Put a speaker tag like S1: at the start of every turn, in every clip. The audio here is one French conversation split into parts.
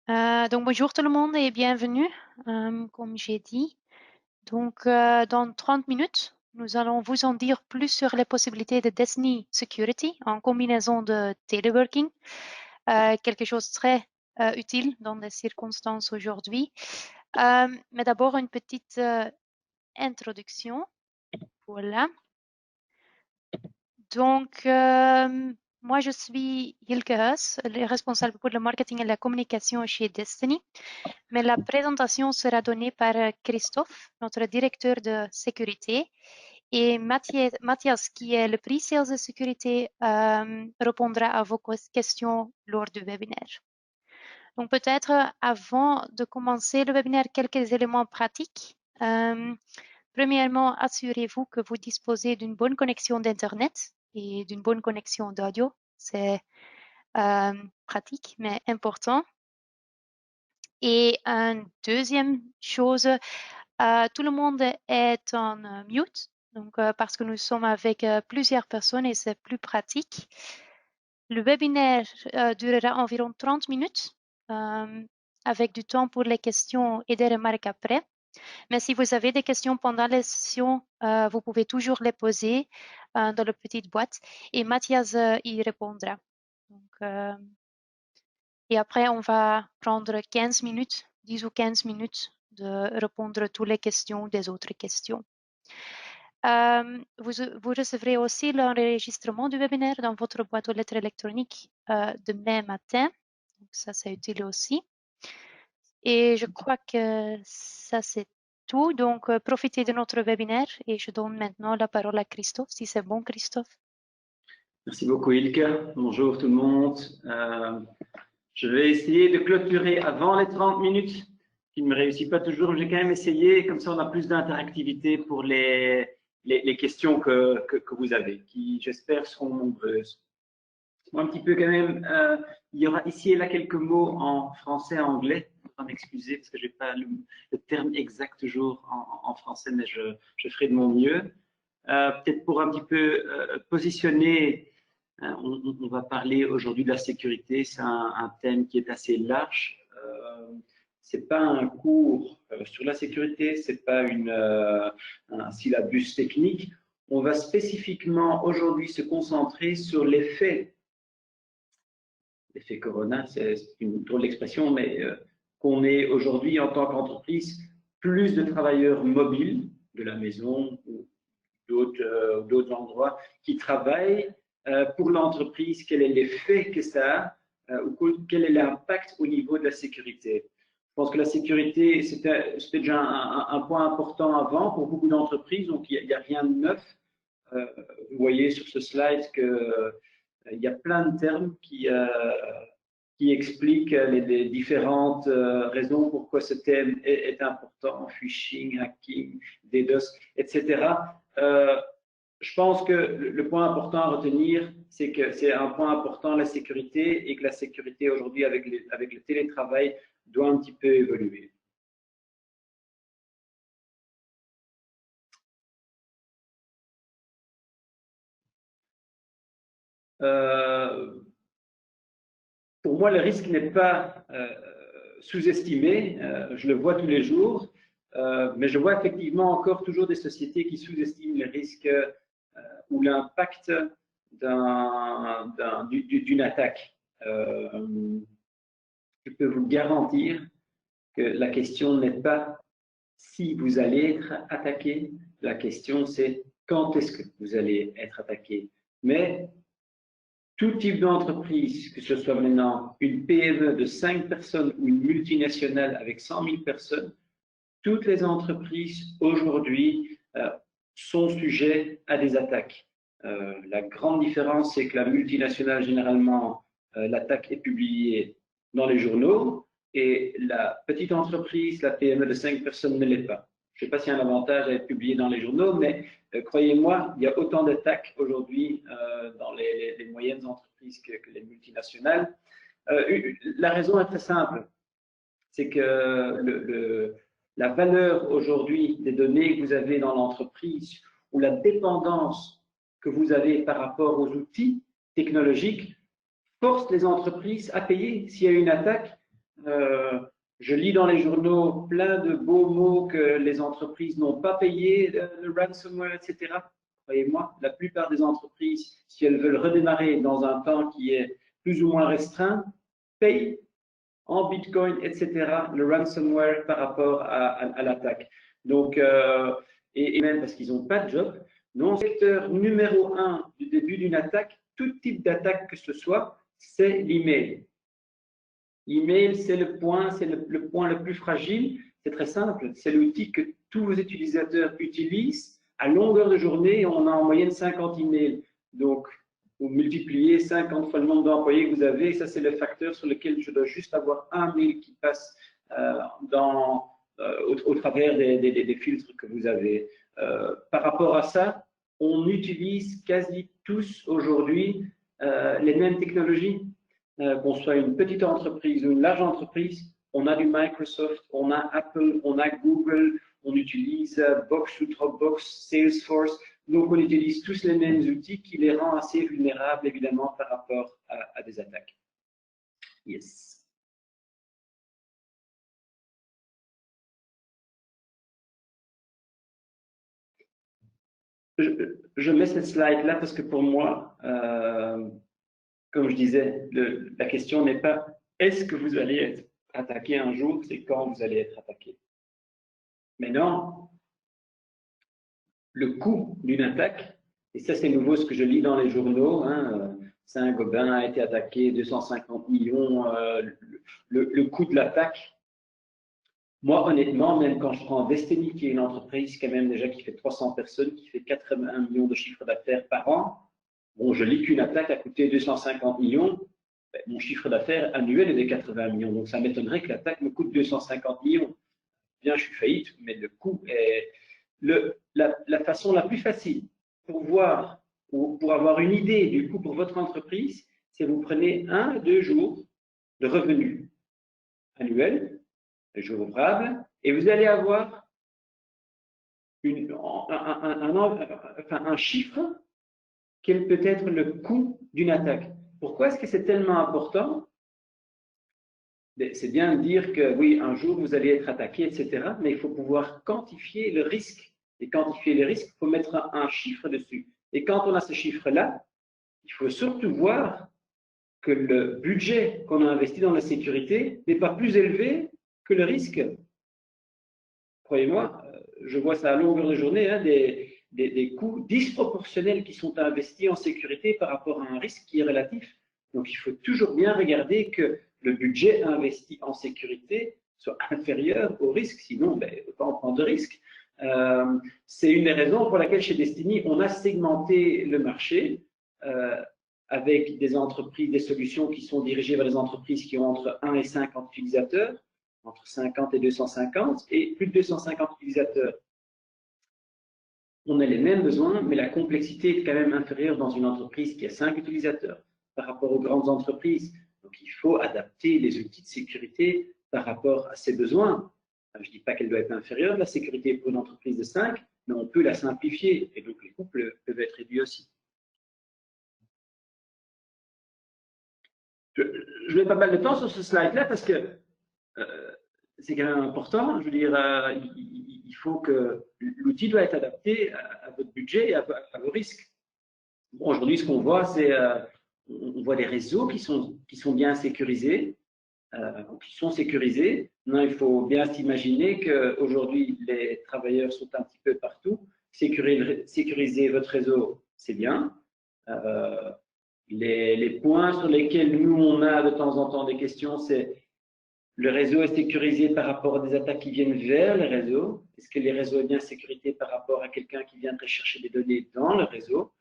S1: Donc bonjour tout le monde et bienvenue, comme j'ai dit. Donc dans 30 minutes, nous allons vous en dire plus sur les possibilités de Destiny Security en combinaison de teleworking, quelque chose de très utile dans les circonstances aujourd'hui. Mais d'abord une petite introduction. Voilà. Donc moi je suis Hilke Huis, responsable pour le marketing et la communication chez Destiny. Mais la présentation sera donnée par Christophe, notre directeur de sécurité, et Mathias, qui est le prix Sales de sécurité, répondra à vos questions lors du webinaire. Donc peut-être avant de commencer le webinaire, quelques éléments pratiques. Premièrement, assurez-vous que vous disposez d'une bonne connexion d'Internet et d'une bonne connexion d'audio. C'est pratique, mais important. Et une deuxième chose, tout le monde est en mute, donc parce que nous sommes avec plusieurs personnes et c'est plus pratique. Le webinaire durera environ 30 minutes avec du temps pour les questions et des remarques après. Mais si vous avez des questions pendant la session, vous pouvez toujours les poser dans la petite boîte et Mathias y répondra. Donc, et après, on va prendre 15 minutes, 10 ou 15 minutes de répondre à toutes les questions des autres questions. Vous recevrez aussi l'enregistrement du webinaire dans votre boîte aux lettres électroniques demain matin. Donc ça, c'est utile aussi. Et je crois que ça, c'est tout. Donc, profitez de notre webinaire et je donne maintenant la parole à Christophe, si c'est bon, Christophe.
S2: Merci beaucoup, Ilka. Bonjour tout le monde. Je vais essayer de clôturer avant les 30 minutes, qui ne me réussit pas toujours. J'ai quand même essayé, comme ça on a plus d'interactivité pour les questions que vous avez, qui j'espère seront nombreuses. Moi, un petit peu quand même, il y aura ici et là quelques mots en français et en anglais. Faut m'excuser parce que je n'ai pas le terme exact toujours en français, mais je ferai de mon mieux. Peut-être pour un petit peu positionner, on va parler aujourd'hui de la sécurité. C'est un thème qui est assez large. C'est pas un cours sur la sécurité, c'est pas un syllabus technique. On va spécifiquement aujourd'hui se concentrer sur l'effet Corona, c'est une drôle d'expression, mais qu'on ait aujourd'hui en tant qu'entreprise plus de travailleurs mobiles de la maison ou d'autres endroits qui travaillent pour l'entreprise, quel est l'effet que ça a ou quel est l'impact au niveau de la sécurité. Je pense que la sécurité, c'était déjà un point important avant pour beaucoup d'entreprises, donc il n'y a rien de neuf. Vous voyez sur ce slide que il y a plein de termes qui expliquent les différentes raisons pourquoi ce thème est important, phishing, hacking, DDoS, etc. Je pense que le point important à retenir, c'est que c'est un point important, la sécurité, et que la sécurité aujourd'hui avec le télétravail doit un petit peu évoluer. Pour moi, le risque n'est pas sous-estimé. Je le vois tous les jours, mais je vois effectivement encore toujours des sociétés qui sous-estiment les risques ou l'impact d'une attaque. Je peux vous garantir que la question n'est pas si vous allez être attaqué, la question c'est quand est-ce que vous allez être attaqué. Mais tout type d'entreprise, que ce soit maintenant une PME de 5 personnes ou une multinationale avec 100 000 personnes, toutes les entreprises aujourd'hui sont sujettes à des attaques. La grande différence, c'est que la multinationale, généralement, l'attaque est publiée dans les journaux et la petite entreprise, la PME de 5 personnes ne l'est pas. Je ne sais pas s'il y a un avantage à être publié dans les journaux, mais croyez-moi, il y a autant d'attaques aujourd'hui dans les moyennes entreprises que les multinationales. La raison est très simple, c'est que la valeur aujourd'hui des données que vous avez dans l'entreprise ou la dépendance que vous avez par rapport aux outils technologiques force les entreprises à payer s'il y a une attaque. Je lis dans les journaux plein de beaux mots que les entreprises n'ont pas payé le ransomware, etc. Croyez-moi, la plupart des entreprises, si elles veulent redémarrer dans un temps qui est plus ou moins restreint, payent en Bitcoin, etc., le ransomware par rapport à l'attaque. Donc, et même parce qu'ils n'ont pas de job. Donc, secteur numéro 1 du début d'une attaque, tout type d'attaque que ce soit, c'est l'email. L'email, c'est le point le plus fragile. C'est très simple. C'est l'outil que tous vos utilisateurs utilisent à longueur de journée. On a en moyenne 50 emails. Donc, vous multipliez 50 fois le nombre d'employés que vous avez. Et ça, c'est le facteur sur lequel je dois juste avoir un mail qui passe au travers des filtres que vous avez. Par rapport à ça, on utilise quasi tous aujourd'hui les mêmes technologies. Qu'on soit une petite entreprise ou une large entreprise, on a du Microsoft, on a Apple, on a Google, on utilise Box ou Dropbox, Salesforce. Donc, on utilise tous les mêmes outils qui les rend assez vulnérables, évidemment, par rapport à des attaques. Yes. Je mets cette slide-là parce que pour moi, comme je disais, la question n'est pas est-ce que vous allez être attaqué un jour, c'est quand vous allez être attaqué. Maintenant, le coût d'une attaque, et ça c'est nouveau ce que je lis dans les journaux, hein, Saint-Gobain a été attaqué, 250 millions, le coût de l'attaque. Moi, honnêtement, même quand je prends Destiny, qui est une entreprise quand même déjà qui fait 300 personnes, qui fait 81 millions de chiffre d'affaires par an, bon, je lis qu'une attaque a coûté 250 millions, ben, mon chiffre d'affaires annuel est de 80 millions, donc ça m'étonnerait que l'attaque me coûte 250 millions. Bien, je suis faillite, mais le coût est... La façon la plus facile pour voir, pour avoir une idée du coût pour votre entreprise, c'est vous prenez 1 à 2 jours de revenus annuels, les jours ouvrables, et vous allez avoir un chiffre quel peut être le coût d'une attaque. Pourquoi est-ce que c'est tellement important? C'est bien de dire que oui, un jour vous allez être attaqué, etc. Mais il faut pouvoir quantifier le risque. Et quantifier le risque, il faut mettre un chiffre dessus. Et quand on a ce chiffre-là, il faut surtout voir que le budget qu'on a investi dans la sécurité n'est pas plus élevé que le risque. Croyez-moi, je vois ça à longueur de journée, hein, des coûts disproportionnels qui sont investis en sécurité par rapport à un risque qui est relatif. Donc, il faut toujours bien regarder que le budget investi en sécurité soit inférieur au risque, sinon, ben, on ne peut pas en prendre de risque. C'est une des raisons pour laquelle chez Destiny, on a segmenté le marché avec des entreprises, des solutions qui sont dirigées vers les entreprises qui ont entre 1 et 50 utilisateurs, entre 50 et 250, et plus de 250 utilisateurs. On a les mêmes besoins, mais la complexité est quand même inférieure dans une entreprise qui a 5 utilisateurs par rapport aux grandes entreprises. Donc, il faut adapter les outils de sécurité par rapport à ses besoins. Je ne dis pas qu'elle doit être inférieure, la sécurité pour une entreprise de 5, mais on peut la simplifier, et donc les coûts peuvent être réduits aussi. Je mets pas mal de temps sur ce slide-là parce que c'est quand même important. Je veux dire, il faut que l'outil doit être adapté à votre budget et à vos risques. Bon, aujourd'hui, ce qu'on voit, c'est on voit des réseaux qui sont bien sécurisés, qui sont sécurisés. Non, il faut bien s'imaginer qu'aujourd'hui, les travailleurs sont un petit peu partout. Sécuriser votre réseau, c'est bien. Les points sur lesquels nous, on a de temps en temps des questions, c'est le réseau est sécurisé par rapport à des attaques qui viennent vers le réseau. Est-ce que les réseaux sont bien sécurisés par rapport à quelqu'un qui viendrait chercher des données dans le réseau?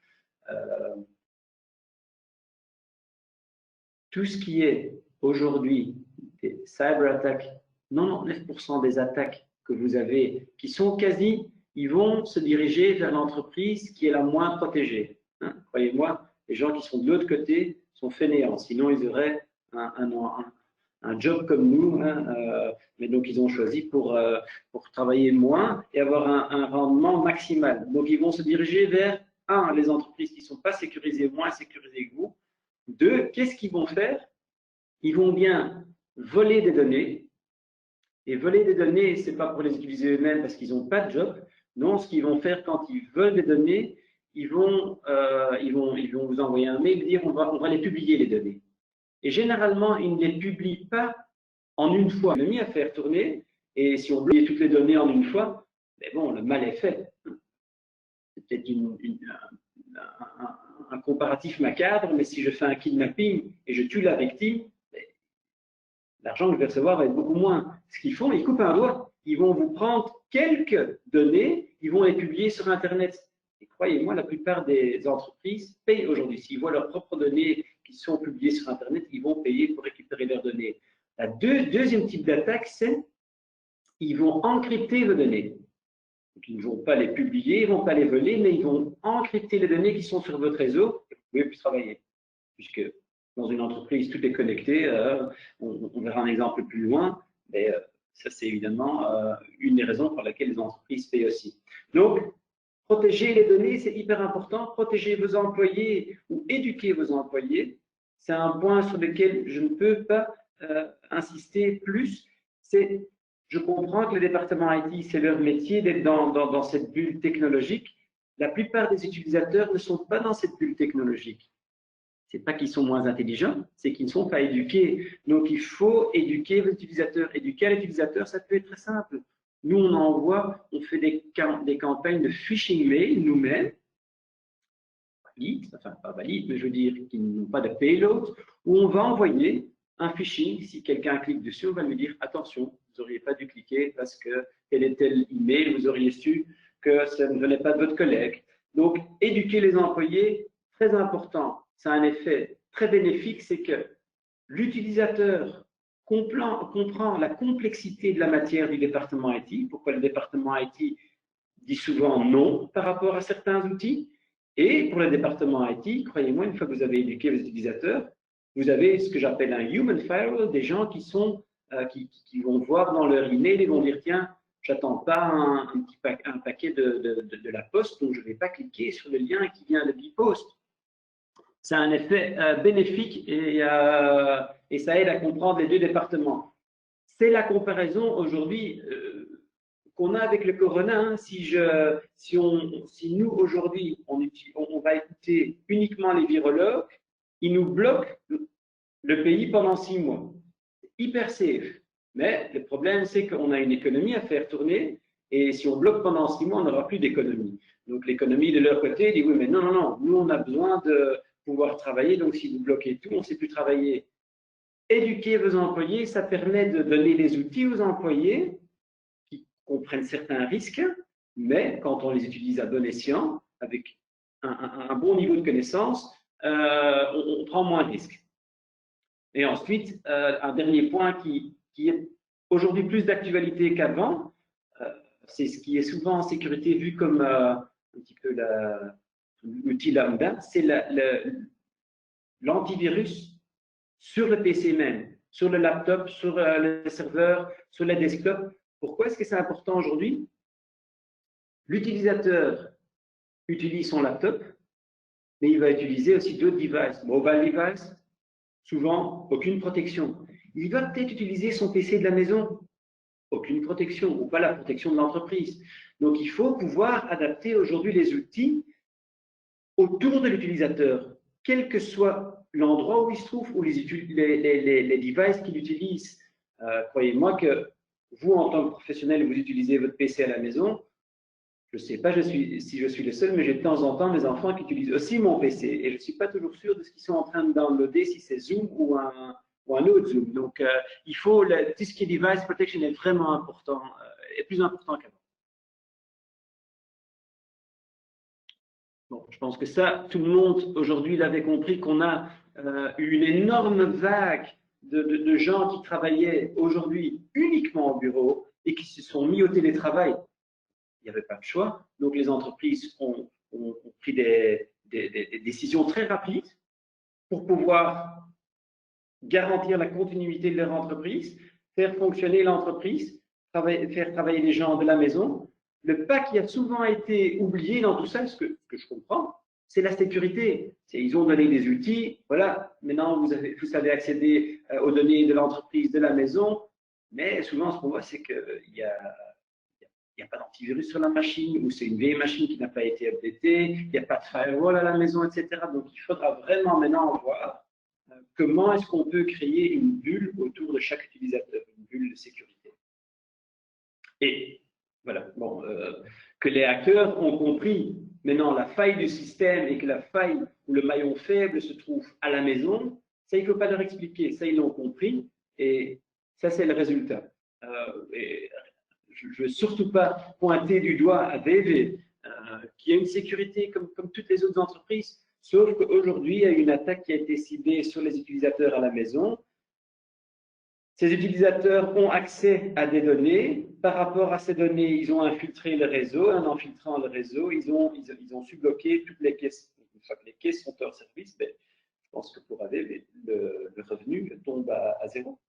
S2: Tout ce qui est aujourd'hui des cyber-attaques, 99% des attaques que vous avez, qui sont quasi, ils vont se diriger vers l'entreprise qui est la moins protégée. Hein, croyez-moi, les gens qui sont de l'autre côté sont fainéants. Sinon, ils auraient un job comme nous, hein, mais donc ils ont choisi pour travailler moins et avoir un rendement maximal. Donc, ils vont se diriger vers, les entreprises qui ne sont pas sécurisées, moins sécurisées que vous. 2, qu'est-ce qu'ils vont faire? Ils vont bien voler des données. Et voler des données, ce n'est pas pour les utiliser eux-mêmes parce qu'ils n'ont pas de job. Non, ce qu'ils vont faire quand ils veulent des données, ils vont vous envoyer un mail et dire on va les publier, les données. Et généralement, ils ne les publient pas en une fois. On a mis à faire tourner, et si on bloque toutes les données en une fois, mais bon, le mal est fait. C'est peut-être un comparatif macabre, mais si je fais un kidnapping et je tue la victime, l'argent que je vais recevoir va être beaucoup moins. Ce qu'ils font, ils coupent un doigt. Ils vont vous prendre quelques données, ils vont les publier sur Internet. Et croyez-moi, la plupart des entreprises payent aujourd'hui. S'ils voient leurs propres données qui sont publiées sur Internet, ils vont payer pour récupérer leurs données. La deuxième type d'attaque, c'est ils vont encrypter vos données. Donc, ils ne vont pas les publier, ils ne vont pas les voler, mais ils vont encrypter les données qui sont sur votre réseau et vous ne pouvez plus travailler. Puisque dans une entreprise, tout est connecté. On verra un exemple plus loin, mais ça, c'est évidemment une des raisons pour laquelle les entreprises payent aussi. Donc, protéger les données, c'est hyper important. Protéger vos employés ou éduquer vos employés, c'est un point sur lequel je ne peux pas insister plus. Je comprends que le département IT, c'est leur métier d'être dans cette bulle technologique. La plupart des utilisateurs ne sont pas dans cette bulle technologique. Ce n'est pas qu'ils sont moins intelligents, c'est qu'ils ne sont pas éduqués. Donc, il faut éduquer les utilisateurs. Éduquer l'utilisateur, ça peut être très simple. Nous, on fait des campagnes de phishing mail nous-mêmes, enfin pas valides, mais je veux dire qui n'ont pas de payload, où on va envoyer un phishing. Si quelqu'un clique dessus, on va lui dire attention, vous n'auriez pas dû cliquer parce que tel et tel email, vous auriez su que ça ne venait pas de votre collègue. Donc, éduquer les employés, très important. Ça a un effet très bénéfique, c'est que l'utilisateur comprend la complexité de la matière du département IT, pourquoi le département IT dit souvent non par rapport à certains outils. Et pour le département IT, croyez-moi, une fois que vous avez éduqué vos utilisateurs, vous avez ce que j'appelle un human firewall, des gens qui vont voir dans leur email et vont dire tiens, j'attends pas un paquet de la poste, donc je ne vais pas cliquer sur le lien qui vient de Bipost. Ça a un effet bénéfique et ça aide à comprendre les deux départements. C'est la comparaison aujourd'hui qu'on a avec le corona. Hein. Si nous, aujourd'hui, on va écouter uniquement les virologues, ils nous bloquent le pays pendant 6 mois. Hyper safe. Mais le problème, c'est qu'on a une économie à faire tourner et si on bloque pendant 6 mois, on n'aura plus d'économie. Donc l'économie de leur côté dit oui, mais non, non, non, nous, on a besoin de pouvoir travailler, donc si vous bloquez tout, on ne sait plus travailler. Éduquer vos employés, ça permet de donner les outils aux employés qui comprennent certains risques, mais quand on les utilise à bon escient, avec un bon niveau de connaissance, on prend moins de risques. Et ensuite, un dernier point qui est aujourd'hui plus d'actualité qu'avant, c'est ce qui est souvent en sécurité vu comme un petit peu l'outil lambda, c'est l'antivirus sur le PC même, sur le laptop, sur le serveur, sur le desktop. Pourquoi est-ce que c'est important aujourd'hui? L'utilisateur utilise son laptop, mais il va utiliser aussi d'autres devices, mobile devices, souvent aucune protection. Il va peut-être utiliser son PC de la maison, aucune protection, ou pas la protection de l'entreprise. Donc il faut pouvoir adapter aujourd'hui les outils autour de l'utilisateur, quel que soit l'endroit où il se trouve ou les devices qu'il utilise. Croyez-moi que vous, en tant que professionnel, vous utilisez votre PC à la maison. Je ne sais pas si je suis le seul, mais j'ai de temps en temps des enfants qui utilisent aussi mon PC et je ne suis pas toujours sûr de ce qu'ils sont en train de downloader, si c'est Zoom ou un autre Zoom. Donc, il faut, tout ce qui est device protection est vraiment important, est plus important qu'avant. Bon, je pense que ça, tout le monde aujourd'hui l'avait compris qu'on a eu une énorme vague de gens qui travaillaient aujourd'hui uniquement au bureau et qui se sont mis au télétravail. Il n'y avait pas de choix. Donc, les entreprises ont pris des décisions très rapides pour pouvoir garantir la continuité de leur entreprise, faire fonctionner l'entreprise, faire travailler les gens de la maison. Le pas qui a souvent été oublié dans tout ça, ce que je comprends, c'est la sécurité. Ils ont donné des outils, voilà, maintenant vous savez accéder aux données de l'entreprise, de la maison, mais souvent ce qu'on voit, c'est qu'il n'y a pas d'antivirus sur la machine, ou c'est une vieille machine qui n'a pas été updatée, il n'y a pas de firewall à la maison, etc. Donc il faudra vraiment maintenant voir comment est-ce qu'on peut créer une bulle autour de chaque utilisateur, une bulle de sécurité. Et voilà, bon, que les hackers ont compris maintenant la faille du système et que la faille ou le maillon faible se trouve à la maison, ça il ne faut pas leur expliquer, ça ils l'ont compris et ça c'est le résultat. Et je ne veux surtout pas pointer du doigt à DV, qui a une sécurité comme toutes les autres entreprises, sauf qu'aujourd'hui, il y a une attaque qui a été ciblée sur les utilisateurs à la maison. Ces utilisateurs ont accès à des données. Par rapport à ces données, ils ont infiltré le réseau. En infiltrant le réseau, ils ont sous-bloqué toutes les caisses. Une fois que les caisses sont hors service, ben, je pense que pour AV, le revenu tombe à zéro.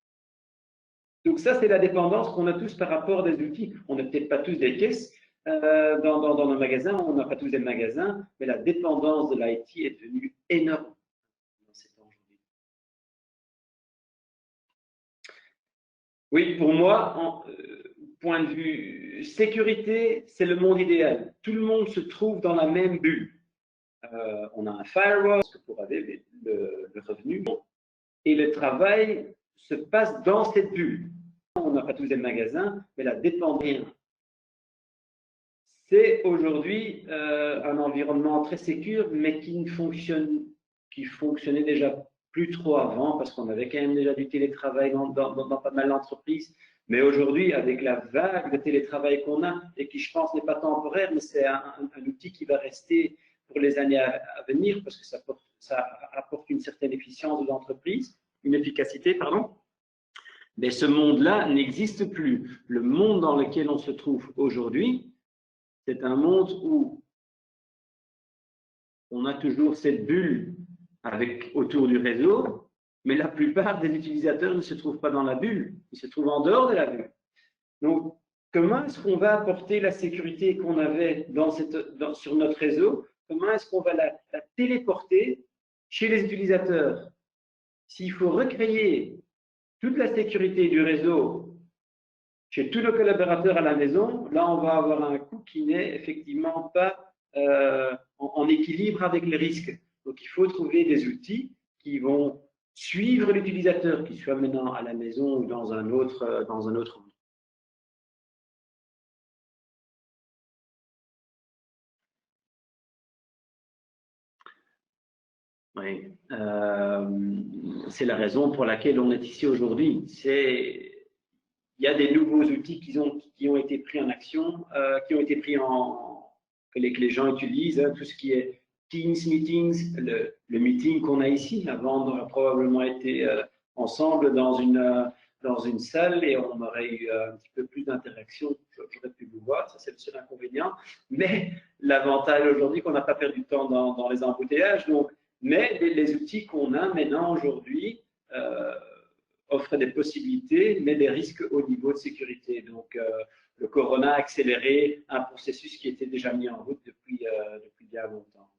S2: Donc ça, c'est la dépendance qu'on a tous par rapport à des outils. On n'a peut-être pas tous des caisses dans nos magasins, on n'a pas tous des magasins, mais la dépendance de l'IT est devenue énorme dans ces temps aujourd'hui. Oui, pour moi, point de vue sécurité, c'est le monde idéal. Tout le monde se trouve dans la même bulle. On a un firewall pour avoir le revenu et le travail se passe dans cette bulle. On n'a pas tous des magasins, mais la dépendance. C'est aujourd'hui un environnement très sécure, mais qui fonctionnait déjà plus trop avant, parce qu'on avait quand même déjà du télétravail dans pas mal d'entreprises. Mais aujourd'hui, avec la vague de télétravail qu'on a, et qui, je pense, n'est pas temporaire, mais c'est un outil qui va rester pour les années à venir, parce que ça apporte une certaine efficience de l'entreprise, une efficacité, pardon. Mais ce monde-là n'existe plus. Le monde dans lequel on se trouve aujourd'hui, c'est un monde où on a toujours cette bulle autour du réseau, mais la plupart des utilisateurs ne se trouvent pas dans la bulle, ils se trouvent en dehors de la bulle. Donc, comment est-ce qu'on va apporter la sécurité qu'on avait sur notre réseau? Comment est-ce qu'on va la téléporter chez les utilisateurs? S'il faut recréer toute la sécurité du réseau chez tous nos collaborateurs à la maison, là, on va avoir un coût qui n'est effectivement pas en équilibre avec les risques. Donc, il faut trouver des outils qui vont suivre l'utilisateur, qu'il soit maintenant à la maison ou dans un autre endroit. Oui, c'est la raison pour laquelle on est ici aujourd'hui. Il y a des nouveaux outils qui ont été pris en action, que les gens utilisent, hein, tout ce qui est Teams Meetings, le meeting qu'on a ici. Avant, on aurait probablement été ensemble dans une salle et on aurait eu un petit peu plus d'interaction. J'aurais pu vous voir, ça c'est le seul inconvénient. Mais l'avantage aujourd'hui, qu'on n'a pas perdu de temps dans les embouteillages. Mais les outils qu'on a maintenant aujourd'hui offrent des possibilités, mais des risques au niveau de sécurité. Donc, le Corona a accéléré un processus qui était déjà mis en route depuis bien longtemps.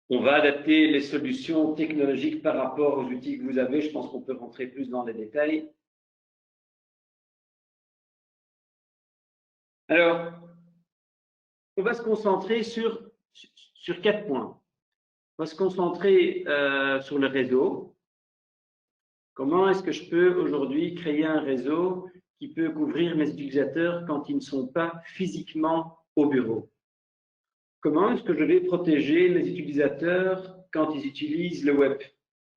S2: On va adapter les solutions technologiques par rapport aux outils que vous avez. Je pense qu'on peut rentrer plus dans les détails. Alors, on va se concentrer sur 4 points. On va se concentrer sur le réseau. Comment est-ce que je peux aujourd'hui créer un réseau qui peut couvrir mes utilisateurs quand ils ne sont pas physiquement au bureau? Comment est-ce que je vais protéger mes utilisateurs quand ils utilisent le web?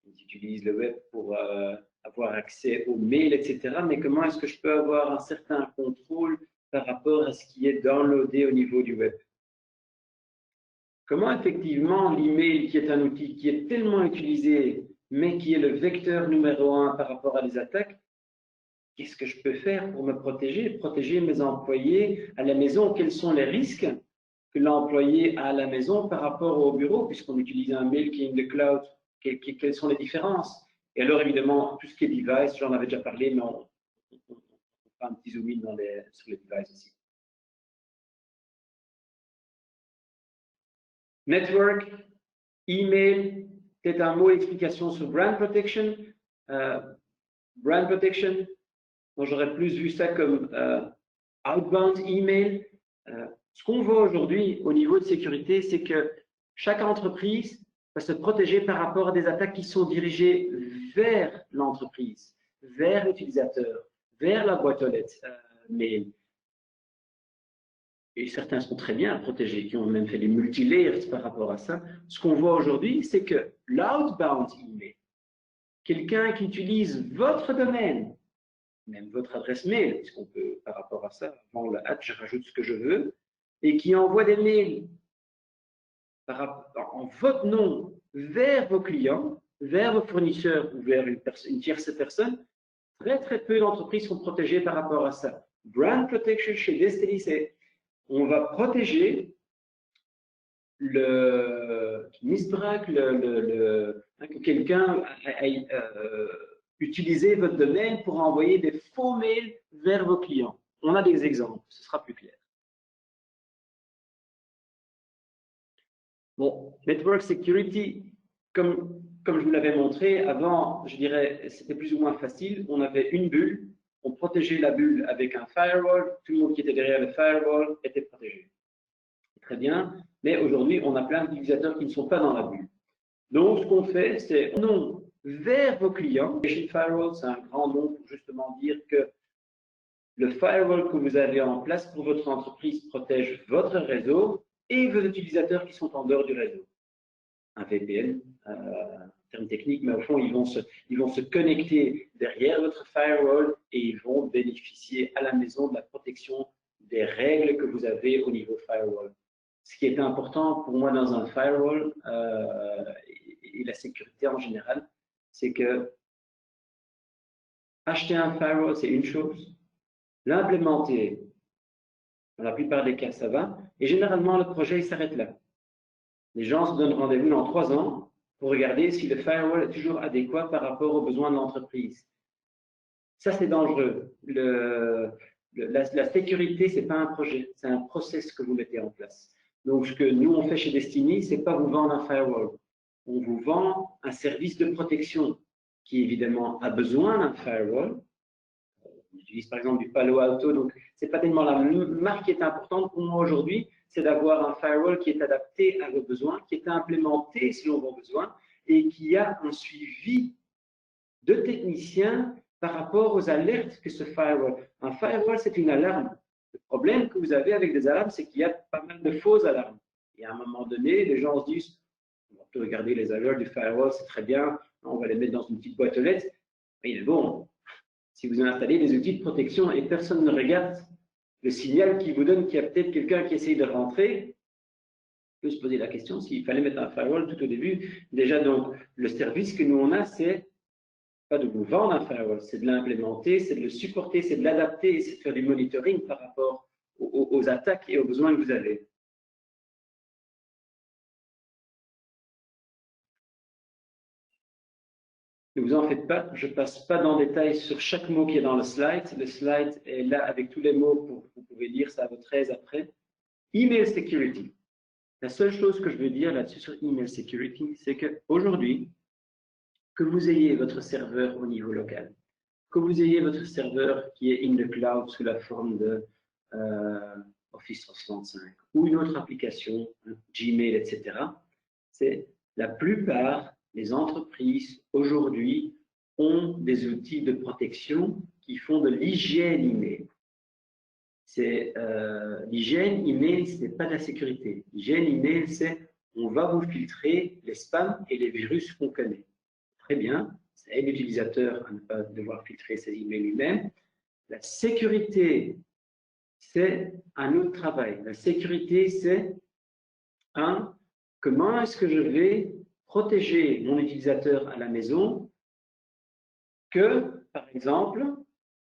S2: Ils utilisent le web pour avoir accès aux mails, etc. Mais comment est-ce que je peux avoir un certain contrôle par rapport à ce qui est downloadé au niveau du web? Comment effectivement l'email, qui est un outil qui est tellement utilisé, mais qui est le vecteur numéro 1 par rapport à des attaques, qu'est-ce que je peux faire pour me protéger mes employés à la maison? Quels sont les risques que l'employé a à la maison par rapport au bureau, puisqu'on utilise un mail qui est in the cloud? Quelles sont les différences? Et alors, évidemment, tout ce qui est device, j'en avais déjà parlé, mais on fera un petit zoom in sur les devices aussi. Network, email, peut-être un mot d'explication sur brand protection. Brand protection, moi j'aurais plus vu ça comme outbound email. Ce qu'on voit aujourd'hui au niveau de sécurité, c'est que chaque entreprise va se protéger par rapport à des attaques qui sont dirigées vers l'entreprise, vers l'utilisateur, vers la boîte aux lettres mail. Et certains sont très bien protégés, qui ont même fait des multi-layers par rapport à ça. Ce qu'on voit aujourd'hui, c'est que l'outbound email, quelqu'un qui utilise votre domaine, même votre adresse mail, puisqu'on peut, par rapport à ça, avant le je rajoute ce que je veux, et qui envoie des mails en votre nom vers vos clients, vers vos fournisseurs ou vers une tierce personne, très peu d'entreprises sont protégées par rapport à ça. Brand protection chez Destiny, c'est on va protéger le misbruik, que quelqu'un ait utilisé votre domaine pour envoyer des faux mails vers vos clients. On a des exemples, ce sera plus clair. Bon, Network Security, comme je vous l'avais montré, avant, je dirais, c'était plus ou moins facile. On avait une bulle, on protégeait la bulle avec un firewall, tout le monde qui était derrière le firewall était protégé. Très bien, mais aujourd'hui, on a plein d'utilisateurs qui ne sont pas dans la bulle. Donc, ce qu'on fait, c'est non vers vos clients. Firewall, c'est un grand nom pour justement dire que le firewall que vous avez en place pour votre entreprise protège votre réseau et vos utilisateurs qui sont en dehors du réseau. Un VPN, terme technique, mais au fond, ils vont se connecter derrière votre firewall et ils vont bénéficier à la maison de la protection des règles que vous avez au niveau firewall. Ce qui est important pour moi dans un firewall et la sécurité en général, c'est que acheter un firewall, c'est une chose. L'implémenter, dans la plupart des cas, ça va. Et généralement, le projet s'arrête là. Les gens se donnent rendez-vous dans 3 ans pour regarder si le firewall est toujours adéquat par rapport aux besoins de l'entreprise. Ça, c'est dangereux. La sécurité, ce n'est pas un projet, c'est un process que vous mettez en place. Donc, ce que nous, on fait chez Destiny, ce n'est pas vous vendre un firewall. On vous vend un service de protection qui, évidemment, a besoin d'un firewall. On utilise par exemple du Palo Alto, donc ce n'est pas tellement la marque qui est importante pour moi aujourd'hui, c'est d'avoir un firewall qui est adapté à vos besoins, qui est implémenté selon vos besoins et qui a un suivi de techniciens par rapport aux alertes que ce firewall. Un firewall, c'est une alarme. Le problème que vous avez avec des alarmes, c'est qu'il y a pas mal de fausses alarmes. Et à un moment donné, les gens se disent, on va regarder les alertes du firewall, c'est très bien, on va les mettre dans une petite boîte aux lettres. Mais bon, si vous installez des outils de protection et personne ne regarde le signal qui vous donne qu'il y a peut-être quelqu'un qui essaye de rentrer, on peut se poser la question s'il fallait mettre un firewall tout au début. Déjà, donc, le service que nous on a, c'est pas de vous vendre un firewall, c'est de l'implémenter, c'est de le supporter, c'est de l'adapter et c'est de faire du monitoring par rapport aux attaques et aux besoins que vous avez. Ne vous en faites pas, je ne passe pas dans le détail sur chaque mot qui est dans le slide. Le slide est là avec tous les mots, vous pouvez lire ça à votre aise après. Email security. La seule chose que je veux dire là-dessus sur email security, c'est qu'aujourd'hui, que vous ayez votre serveur au niveau local, que vous ayez votre serveur qui est in the cloud sous la forme de Office 365 ou une autre application, Gmail, etc., c'est la plupart des entreprises aujourd'hui ont des outils de protection qui font de l'hygiène email. L'hygiène email, ce n'est pas de la sécurité. L'hygiène email, c'est on va vous filtrer les spams et les virus qu'on connaît. Très bien, ça aide l'utilisateur à ne pas devoir filtrer ses emails lui-même. La sécurité, c'est un autre travail. La sécurité, c'est comment est-ce que je vais protéger mon utilisateur à la maison que, par exemple,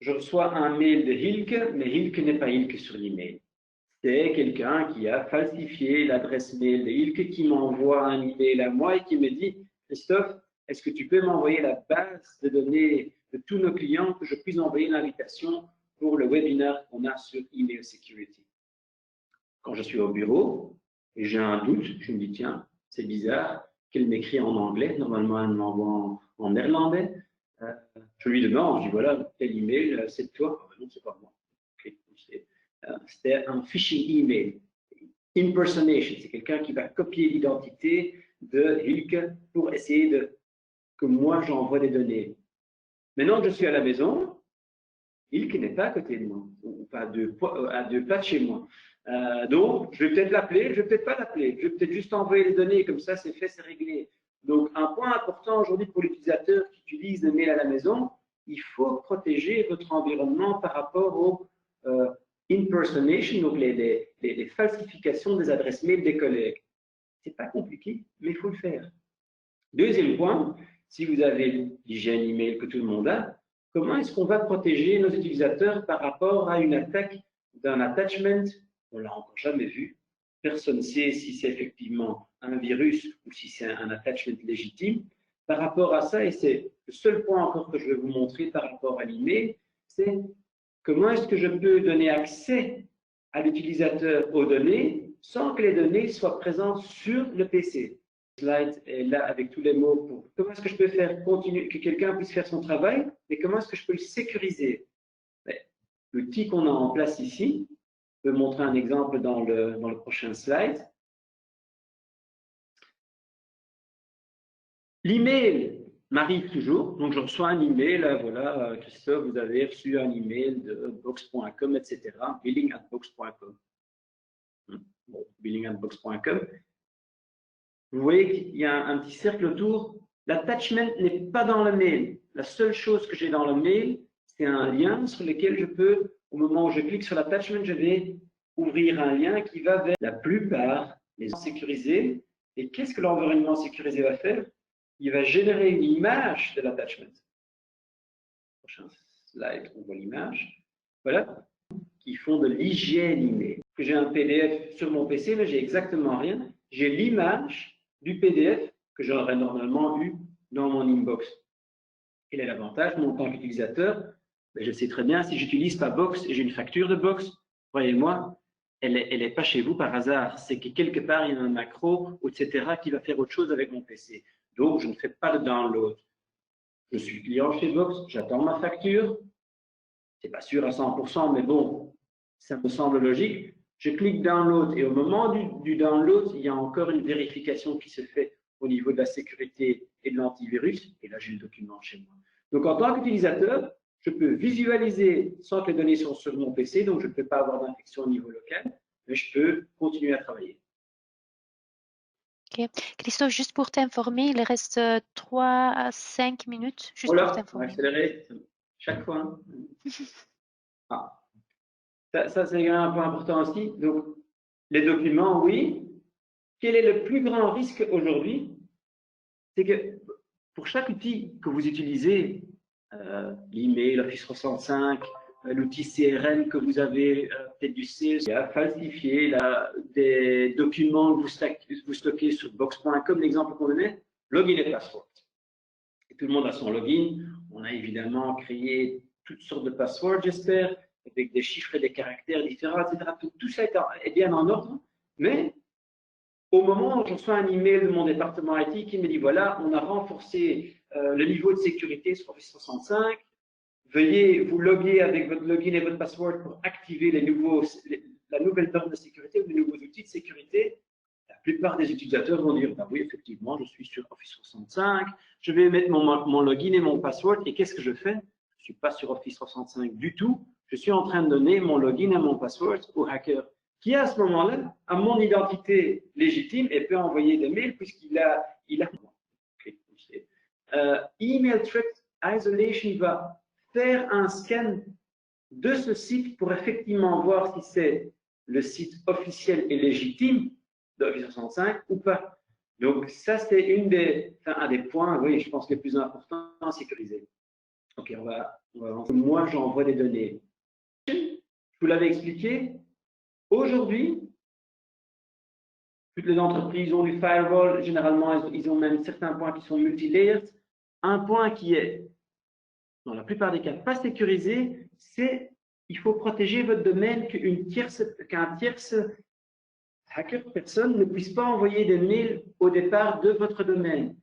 S2: je reçois un mail de Hilke, mais Hilke n'est pas Hilke sur l'email. C'est quelqu'un qui a falsifié l'adresse mail de Hilke, qui m'envoie un email à moi et qui me dit « Christophe, est-ce que tu peux m'envoyer la base de données de tous nos clients que je puisse envoyer l'invitation pour le webinaire qu'on a sur Email Security ?» Quand je suis au bureau, et j'ai un doute, je me dis, tiens, c'est bizarre qu'elle m'écrit en anglais, normalement elle m'envoie en néerlandais. Je lui demande, je dis, voilà, tel email, c'est de toi? Ah, non, c'est pas moi. Okay. C'était un phishing email. Impersonation, c'est quelqu'un qui va copier l'identité de Hilke pour essayer que moi j'envoie des données. Maintenant que je suis à la maison, Hilke n'est pas à côté de moi, ou pas à deux pas de chez moi. Donc, je vais peut-être l'appeler, je vais peut-être pas l'appeler, je vais peut-être juste envoyer les données, comme ça c'est fait, c'est réglé. Donc, un point important aujourd'hui pour l'utilisateur qui utilise le mail à la maison, il faut protéger votre environnement par rapport au impersonation, donc les falsifications des adresses mail des collègues. C'est pas compliqué, mais il faut le faire. Deuxième point, si vous avez l'hygiène email que tout le monde a, comment est-ce qu'on va protéger nos utilisateurs par rapport à une attaque d'un attachment? On l'a encore jamais vu. Personne ne sait si c'est effectivement un virus ou si c'est un attachment légitime. Par rapport à ça, et c'est le seul point encore que je vais vous montrer par rapport à l'email, c'est comment est-ce que je peux donner accès à l'utilisateur aux données sans que les données soient présentes sur le PC. Slide est là avec tous les mots pour comment est-ce que je peux faire continuer, que quelqu'un puisse faire son travail, mais comment est-ce que je peux le sécuriser? L'outil qu'on a en place ici, je peux montrer un exemple dans le prochain slide. L'email m'arrive toujours, donc je reçois un email, voilà, Christophe, vous avez reçu un email de box.com, etc., billing@box.com. Bon, billing@box.com. Vous voyez qu'il y a un petit cercle autour. L'attachment n'est pas dans le mail. La seule chose que j'ai dans le mail, c'est un lien sur lequel je peux, au moment où je clique sur l'attachment, je vais ouvrir un lien qui va vers la plupart des environnements sécurisés. Et qu'est-ce que l'environnement sécurisé va faire? Il va générer une image de l'attachment. Prochain slide, on voit l'image. Voilà, qui font de l'hygiène email. J'ai un PDF sur mon PC, mais j'ai exactement rien. J'ai l'image du PDF que j'aurais normalement eu dans mon inbox. Quel est l'avantage? Moi, en tant qu'utilisateur, je sais très bien, si j'utilise pas Box et j'ai une facture de Box, croyez-moi, elle n'est pas chez vous par hasard. C'est que quelque part, il y a un macro, etc., qui va faire autre chose avec mon PC. Donc, je ne fais pas de download. Je suis client chez Box, j'attends ma facture. C'est pas sûr à 100%, mais bon, ça me semble logique. Je clique download et au moment du download, il y a encore une vérification qui se fait au niveau de la sécurité et de l'antivirus. Et là, j'ai le document chez moi. Donc, en tant qu'utilisateur, je peux visualiser sans que les données soient sur mon PC, donc je ne peux pas avoir d'infection au niveau local, mais je peux continuer à travailler.
S1: Ok. Christophe, juste pour t'informer, il reste 3 à 5 minutes, juste pour
S2: Voilà, on va
S1: t'informer.
S2: accélérer chaque fois. Hein. Ah. Ça c'est un point important aussi. Donc, les documents, oui. Quel est le plus grand risque aujourd'hui? C'est que pour chaque outil que vous utilisez, l'email, Office 365, l'outil CRM que vous avez, peut-être du Sales, à falsifier des documents que vous stockez sur box.com, l'exemple qu'on donnait, login et password. Et tout le monde a son login. On a évidemment créé toutes sortes de passwords, j'espère, avec des chiffres et des caractères différents, etc. Tout ça est bien en ordre, mais au moment où je reçois un email de mon département IT qui me dit voilà, on a renforcé le niveau de sécurité sur Office 365, veuillez vous loguer avec votre login et votre password pour activer la nouvelle norme de sécurité ou les nouveaux outils de sécurité. La plupart des utilisateurs vont dire bah oui, effectivement, je suis sur Office 365, je vais mettre mon login et mon password et qu'est-ce que je fais? Je ne suis pas sur Office 365 du tout, je suis en train de donner mon login et mon password au hacker qui, à ce moment-là, a mon identité légitime et peut envoyer des mails puisqu'il a. Email Threat Isolation va faire un scan de ce site pour effectivement voir si c'est le site officiel et légitime d'Office 365 ou pas. Donc, ça, c'est un des points, oui, je pense, les plus importants à sécuriser. Ok, on va avancer. Moi, j'envoie des données. Je vous l'avais expliqué. Aujourd'hui, toutes les entreprises ont du firewall. Généralement, ils ont même certains points qui sont multi-layers. Un point qui est, dans la plupart des cas, pas sécurisé, c'est qu'il faut protéger votre domaine qu'un tierce hacker, personne ne puisse pas envoyer des mails au départ de votre domaine.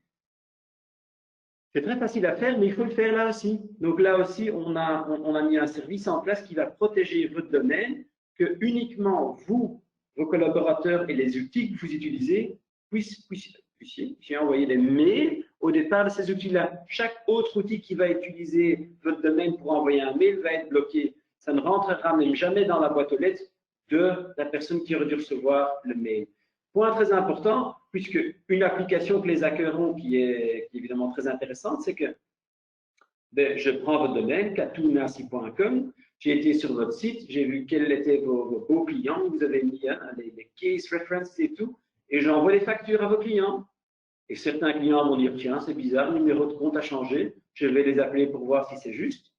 S2: C'est très facile à faire, mais il faut le faire là aussi. Donc là aussi, on a mis un service en place qui va protéger votre domaine, que uniquement vous, vos collaborateurs et les outils que vous utilisez puissiez envoyer des mails au départ de ces outils-là. Chaque autre outil qui va utiliser votre domaine pour envoyer un mail va être bloqué. Ça ne rentrera même jamais dans la boîte aux lettres de la personne qui aurait dû recevoir le mail. Point très important, puisque une application que les hackers ont qui est évidemment très intéressante, c'est que je prends votre domaine, katounasi.com, j'ai été sur votre site, j'ai vu quels étaient vos beaux clients, vous avez mis les case references et tout, et j'envoie les factures à vos clients. Et certains clients vont dire, tiens, c'est bizarre, le numéro de compte a changé, je vais les appeler pour voir si c'est juste.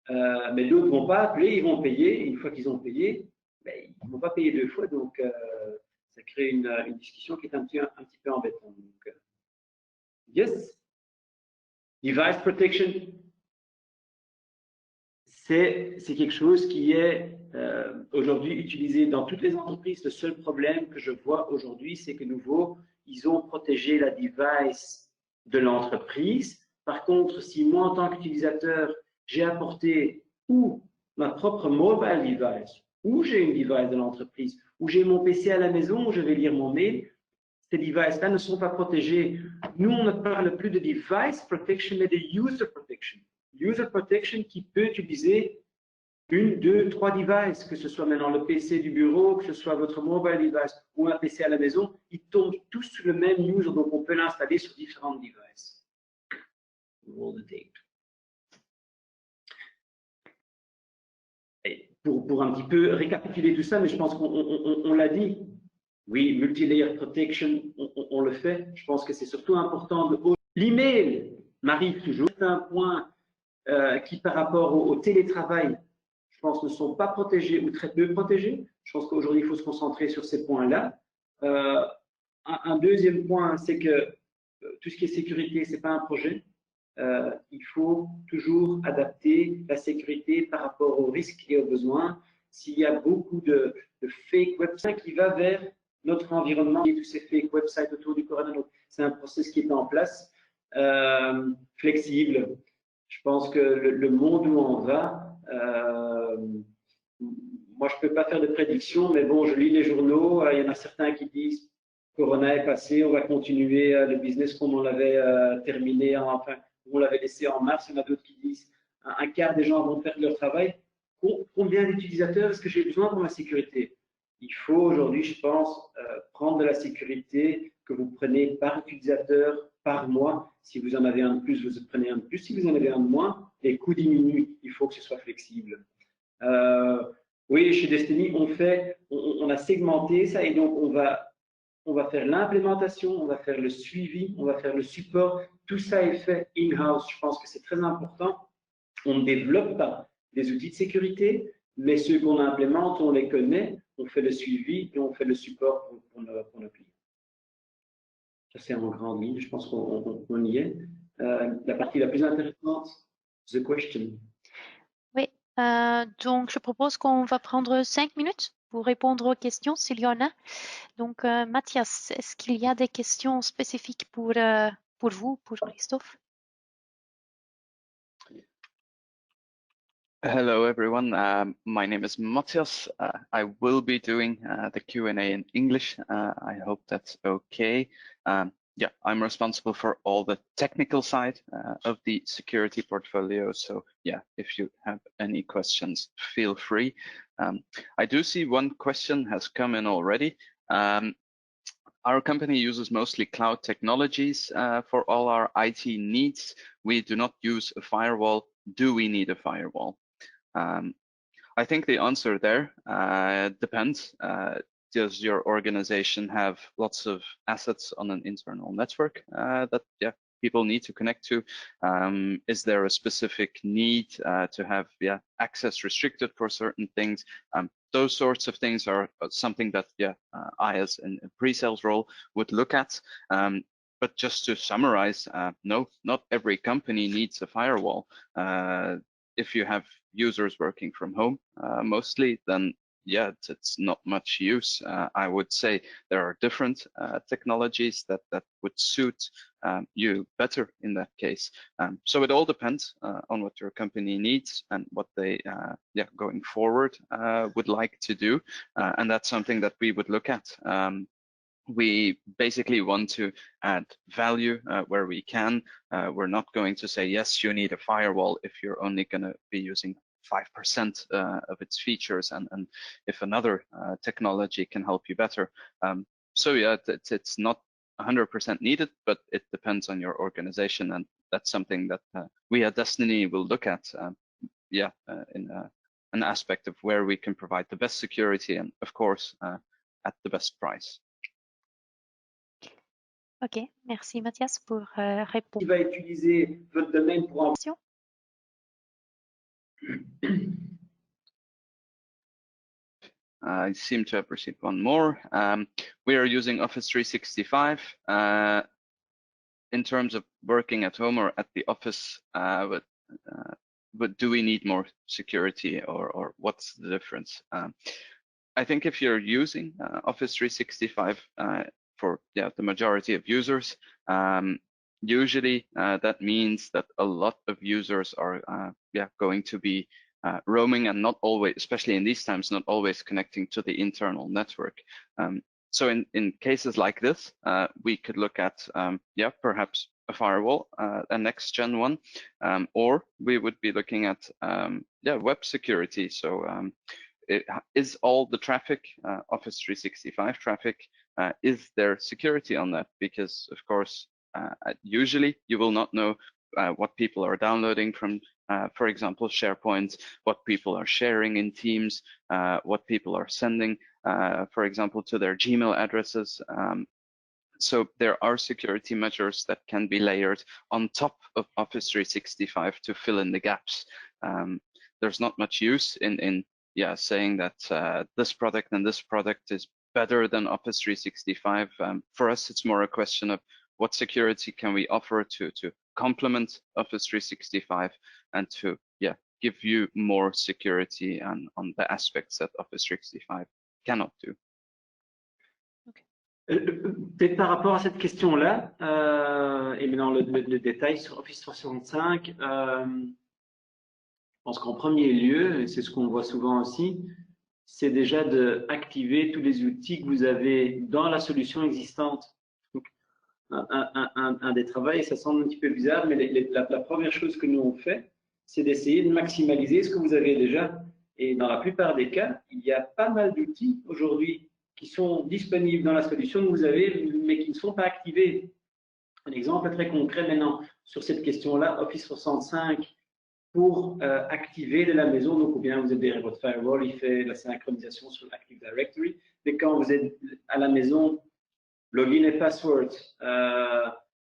S2: Mais d'autres ne vont pas appeler, ils vont payer, et une fois qu'ils ont payé, ben, ils ne vont pas payer deux fois, donc ça crée une discussion qui est un petit peu embêtante. Donc, yes, device protection, c'est quelque chose qui est aujourd'hui utilisé dans toutes les entreprises. Le seul problème que je vois aujourd'hui, c'est que nouveau, ils ont protégé la device de l'entreprise. Par contre, si moi, en tant qu'utilisateur, j'ai apporté ou ma propre mobile device, ou j'ai une device de l'entreprise, ou j'ai mon PC à la maison où je vais lire mon mail, ces devices-là ne sont pas protégés. Nous, on ne parle plus de device protection, mais de user protection. User protection qui peut utiliser une, deux, trois devices, que ce soit maintenant le PC du bureau, que ce soit votre mobile device ou un PC à la maison, ils tombent tous sur le même user, donc on peut l'installer sur différentes devices. Roll the tape. Et pour un petit peu récapituler tout ça, mais je pense qu'on l'a dit, oui, multi-layer protection, on le fait. Je pense que c'est surtout important. L'email m'arrive toujours. C'est un point qui, par rapport au télétravail, je pense, ne sont pas protégés ou très peu protégés. Je pense qu'aujourd'hui, il faut se concentrer sur ces points-là. Un deuxième point, c'est que tout ce qui est sécurité, ce n'est pas un projet. Il faut toujours adapter la sécurité par rapport aux risques et aux besoins. S'il y a beaucoup de fake websites qui va vers notre environnement et tous ces fake websites autour du coronavirus, c'est un processus qui est en place, flexible. Je pense que le monde où on va, moi je ne peux pas faire de prédictions, mais bon, je lis les journaux, il y en a certains qui disent Corona est passé, on va continuer le business comme on l'avait terminé, enfin, on l'avait laissé en mars. Il y en a d'autres qui disent un quart des gens vont perdre leur travail. Combien d'utilisateurs est-ce que j'ai besoin pour ma sécurité? Il faut aujourd'hui, je pense, prendre de la sécurité que vous prenez par utilisateur, par mois. Si vous en avez un de plus, vous prenez un de plus. Si vous en avez un de moins, les coûts diminuent. Il faut que ce soit flexible. Oui, chez Destiny, on a segmenté ça et donc on va faire l'implémentation, on va faire le suivi, on va faire le support. Tout ça est fait in-house. Je pense que c'est très important. On ne développe pas des outils de sécurité, mais ceux qu'on implémente, on les connaît, on fait le suivi et on fait le support pour nos clients. Ça, c'est en grande ligne. Je pense qu'on y est. La partie la plus intéressante, the question.
S1: Oui, donc je propose qu'on va prendre 5 minutes pour répondre aux questions s'il y en a. Donc, Mathias, est-ce qu'il y a des questions spécifiques pour vous, pour Christophe?
S3: Hello, everyone. My name is Matthias. I will be doing the Q&A in English. I hope that's okay. Yeah, I'm responsible for all the technical side of the security portfolio. So yeah, if you have any questions, feel free. I do see one question has come in already. Our company uses mostly cloud technologies for all our IT needs. We do not use a firewall. Do we need a firewall? I think the answer there depends. Does your organization have lots of assets on an internal network that people need to connect to? Is there a specific need to have access restricted for certain things? Those sorts of things are something that I, as in a pre-sales role, would look at. But just to summarize, no, not every company needs a firewall. If you have users working from home mostly, then yeah, it's not much use. I would say there are different technologies that would suit you better in that case. So it all depends on what your company needs and what they, yeah, going forward would like to do, and that's something that we would look at. We basically want to add value where we can. We're not going to say, yes, you need a firewall if you're only going to be using 5% of its features, and if another technology can help you better. So yeah, it's not 100% needed, but it depends on your organization, and that's something that we at Destiny will look at, yeah, in an aspect of where we can provide the best security and, of course, at the best price.
S1: Ok, merci Mathias pour répondre.
S2: Qui va utiliser votre domaine pour en...
S3: I seem to have received one more. We are using Office 365 in terms of working at home or at the office, but do we need more security, or what's the difference? I think if you're using Office 365 for the majority of users, usually that means that a lot of users are going to be roaming and not always, especially in these times, not always connecting to the internal network. So in cases like this, we could look at perhaps a firewall, a next gen one, or we would be looking at web security. So is all the traffic Office 365 traffic, is there security on that? Because of course, usually you will not know what people are downloading from, for example, SharePoint, what people are sharing in Teams, what people are sending, for example, to their Gmail addresses. So there are security measures that can be layered on top of Office 365 to fill in the gaps. There's not much use in saying that this product and this product is better than Office 365. For us, it's more a question of what security can we offer to complement Office 365 and to give you more security on the aspects that Office 365 cannot do.
S2: Peut-être par rapport à cette question-là, et maintenant le détail sur Office 365, je pense qu'en premier lieu, et c'est ce qu'on voit souvent aussi, c'est déjà d'activer tous les outils que vous avez dans la solution existante. Donc, un des travaux, et ça semble un petit peu bizarre, mais la première chose que nous on fait, c'est d'essayer de maximaliser ce que vous avez déjà. Et dans la plupart des cas, il y a pas mal d'outils aujourd'hui qui sont disponibles dans la solution que vous avez, mais qui ne sont pas activés. Un exemple très concret maintenant sur cette question-là, Office 365, pour activer de la maison, donc ou bien vous êtes derrière votre firewall, il fait la synchronisation sur l'Active Directory, mais quand vous êtes à la maison, login et password,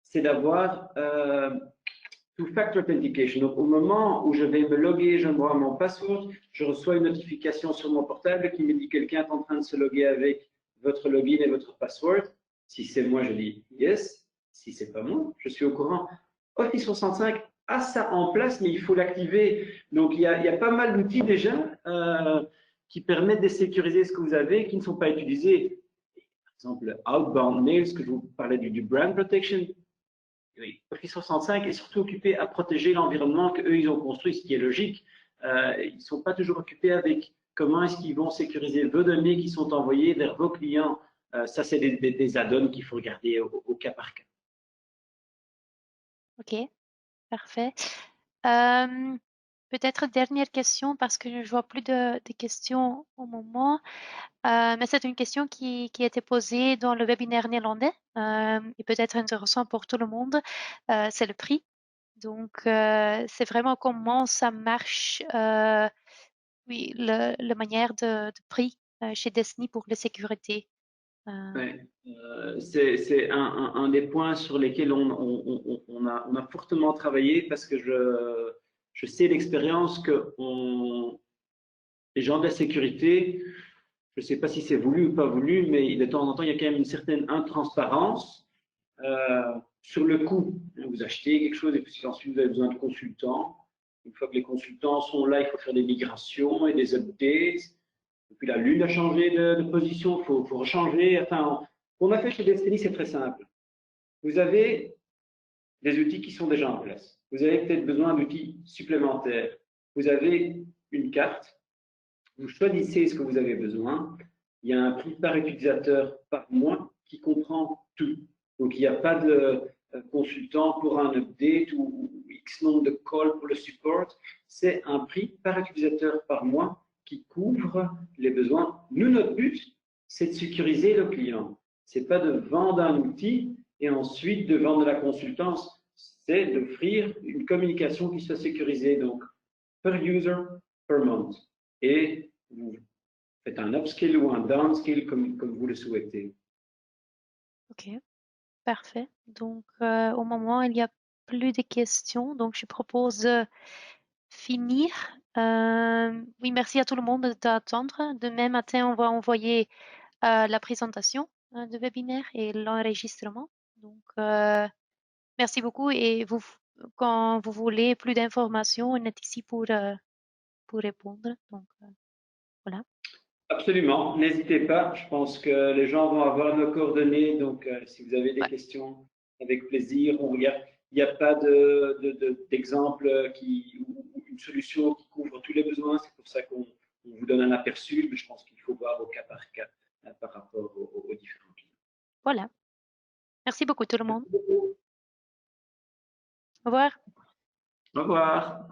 S2: c'est d'avoir two-factor authentication. Donc au moment où je vais me loguer, je vois mon password, je reçois une notification sur mon portable qui me dit quelqu'un est en train de se loguer avec votre login et votre password. Si c'est moi, je dis yes. Si c'est pas moi, je suis au courant. Office 365 a ça en place, mais il faut l'activer. Donc il y a pas mal d'outils déjà qui permettent de sécuriser ce que vous avez, qui ne sont pas utilisés. Par exemple, Outbound Mail, ce que je vous parlais du brand protection. Oui, Office 365 est surtout occupé à protéger l'environnement qu'eux, ils ont construit, ce qui est logique. Ils ne sont pas toujours occupés avec comment est-ce qu'ils vont sécuriser vos données qui sont envoyées vers vos clients. Ça, c'est des add-ons qu'il faut regarder au cas par cas.
S1: Ok, parfait. Peut-être dernière question, parce que je ne vois plus de questions au moment. Mais c'est une question qui a été posée dans le webinaire néerlandais et peut-être intéressant pour tout le monde. C'est le prix. Donc, c'est vraiment comment ça marche, oui, la manière de prix chez Destiny pour la sécurité.
S2: Ouais, c'est un des points sur lesquels on a fortement travaillé parce que je sais l'expérience que les gens de la sécurité, je ne sais pas si c'est voulu ou pas voulu, mais de temps en temps, il y a quand même une certaine intransparence sur le coût. Vous achetez quelque chose et puis ensuite vous avez besoin de consultants. Une fois que les consultants sont là, il faut faire des migrations et des updates. puis la Lune a changé de position, il faut rechanger. Enfin, ce qu'on a fait chez Destiny, c'est très simple. Vous avez des outils qui sont déjà en place. Vous avez peut-être besoin d'outils supplémentaires. Vous avez une carte. Vous choisissez ce que vous avez besoin. Il y a un prix par utilisateur par mois qui comprend tout. Donc, il n'y a pas de consultant pour un update ou X nombre de calls pour le support. C'est un prix par utilisateur par mois qui couvre les besoins. Nous, notre but, c'est de sécuriser le client. Ce n'est pas de vendre un outil et ensuite de vendre de la consultance. C'est d'offrir une communication qui soit sécurisée. Donc, per user, per month. Et vous faites un upskill ou un downskill comme vous le souhaitez.
S1: Ok, parfait. Donc, au moment, il n'y a plus de questions. Donc, je propose de finir. Oui, merci à tout le monde d'attendre. Demain matin, on va envoyer la présentation du webinaire et l'enregistrement. Donc, merci beaucoup et vous, quand vous voulez plus d'informations, on est ici pour répondre. Donc, voilà.
S2: Absolument, n'hésitez pas. Je pense que les gens vont avoir nos coordonnées. Donc, si vous avez des questions, avec plaisir, on regarde. Il n'y a pas d'exemple ou une solution qui couvre tous les besoins. C'est pour ça qu'on vous donne un aperçu. Mais je pense qu'il faut voir au cas par cas par rapport aux différents clients.
S1: Voilà. Merci beaucoup tout le monde. Au revoir.
S2: Au revoir.